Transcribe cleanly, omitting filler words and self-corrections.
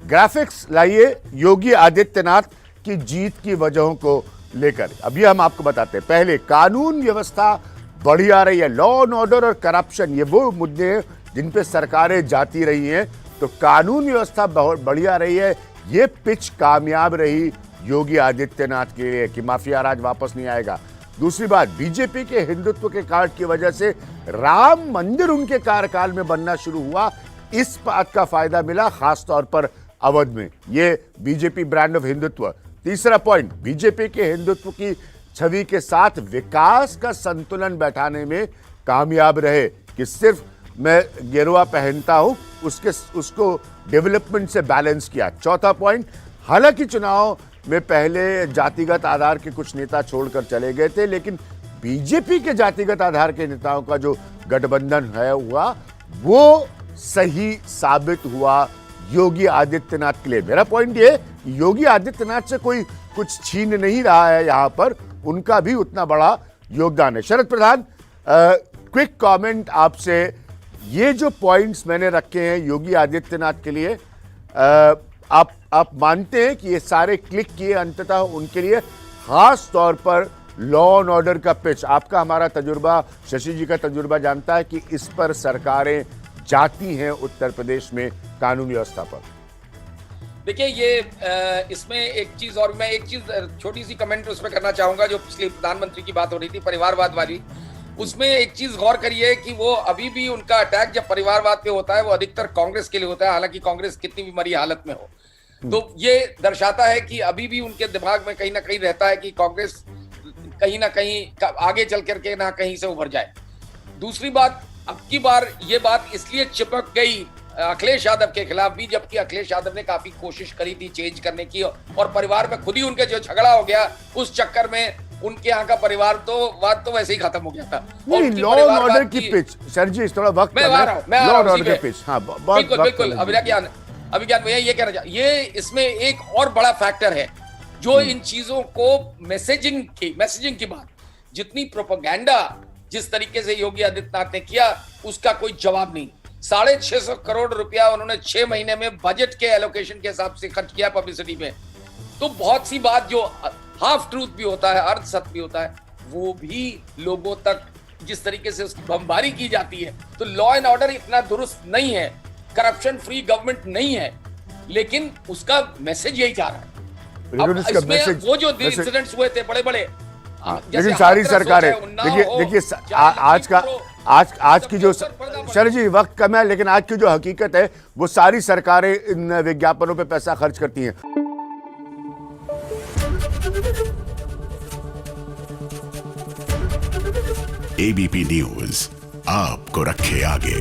Graphics लाइए योगी आदित्यनाथ की जीत की वजहों को लेकर। अभी हम आपको बताते हैं। पहले, कानून व्यवस्था बढ़ी आ रही है। लॉ एंड ऑर्डर और करप्शन, ये वो मुद्दे हैं जिन पे सरकारें जाती रही हैं। तो कानून व्यवस्था बहुत बढ़ी आ रही है। ये पिच कामयाब रही योगी आदित्यनाथ के लिए कि माफिया राज वापस नहीं आएगा। दूसरी बात, बीजेपी के हिंदुत्व के कार्ड की वजह से राम मंदिर उनके कार्यकाल में बनना शुरू हुआ। इस बात का फायदा मिला खासतौर पर अवध में। ये बीजेपी ब्रांड ऑफ हिंदुत्व। तीसरा पॉइंट, बीजेपी के हिंदुत्व की छवि के साथ विकास का संतुलन बैठाने में कामयाब रहे कि सिर्फ मैं गेरुआ पहनता हूं, उसको डेवलपमेंट से बैलेंस किया। चौथा पॉइंट, हालांकि चुनाव में पहले जातिगत आधार के कुछ नेता छोड़कर चले गए थे, लेकिन बीजेपी के जातिगत आधार के नेताओं का जो गठबंधन हुआ वो सही साबित हुआ योगी आदित्यनाथ के लिए। मेरा पॉइंट ये, योगी आदित्यनाथ से कोई कुछ छीन नहीं रहा है, यहां पर उनका भी उतना बड़ा योगदान है। शरद प्रधान, क्विक कमेंट आपसे। ये जो पॉइंट्स मैंने रखे हैं योगी आदित्यनाथ के लिए, आप मानते हैं कि ये सारे क्लिक किए अंततः उनके लिए, खास तौर पर लॉ एंड ऑर्डर का पिच? आपका हमारा तजुर्बा, शशि जी का तजुर्बा जानता है कि इस पर सरकारें जाती हैं उत्तर प्रदेश में कानून व्यवस्था पर। देखिए, ये इसमें एक चीज, और मैं एक चीज छोटी सी कमेंट उसमें करना चाहूंगा। जो पिछले प्रधानमंत्री की बात हो रही थी परिवारवाद वाली, उसमें एक चीज गौर करिए कि वो अभी भी उनका अटैक जब परिवारवाद पे होता है वो अधिकतर कांग्रेस के लिए होता है, हालांकि कांग्रेस कितनी भी मरी हालत में हो। तो ये दर्शाता है कि अभी भी उनके दिमाग में कहीं ना कहीं रहता है कि कांग्रेस कहीं ना कहीं आगे चल करके ना कहीं से उभर जाए। दूसरी बात, अब की बार ये बात इसलिए चिपक गई अखिलेश यादव के खिलाफ भी, जबकि अखिलेश यादव ने काफी कोशिश करी थी चेंज करने की, और परिवार में खुद ही उनके जो झगड़ा हो गया उस चक्कर में उनके यहाँ का परिवार तो बात तो वैसे ही खत्म हो गया था। नहीं, लॉ एंड ऑर्डर की पिच, सर जी थोड़ा वक्त, मैं आ रहा हूं लॉ एंड ऑर्डर की पिच। हाँ, बिल्कुल बिल्कुल। अभिज्ञान भैया ये कहना चाहिए, ये इसमें एक और बड़ा फैक्टर है जो इन चीजों को मैसेजिंग की बात, जितनी प्रोपेगेंडा जिस तरीके से योगी आदित्यनाथ ने किया उसका कोई जवाब नहीं। 650 करोड़ रुपया उन्होंने 6 महीने में बजट के एलोकेशन के हिसाब से खर्च किया पब्लिसिटी में। तो बहुत सी बात जो हाफ ट्रूथ भी होता है, अर्ध सत्य भी होता है, वो भी लोगों तक जिस तरीके से उसकी बमबारी की जाती है। तो लॉ एंड ऑर्डर इतना दुरुस्त नहीं है, करप्शन फ्री गवर्नमेंट नहीं है, लेकिन उसका मैसेज यही जा रहा है। अब इसमें वो जो इंसिडेंट्स हुए थे बड़े बड़े, लेकिन सारी सरकारें, देखिए आज की जो, सर जी वक्त कम है, लेकिन आज की जो हकीकत है वो सारी सरकारें इन विज्ञापनों पे पैसा खर्च करती हैं। एबीपी न्यूज आपको रखे आगे।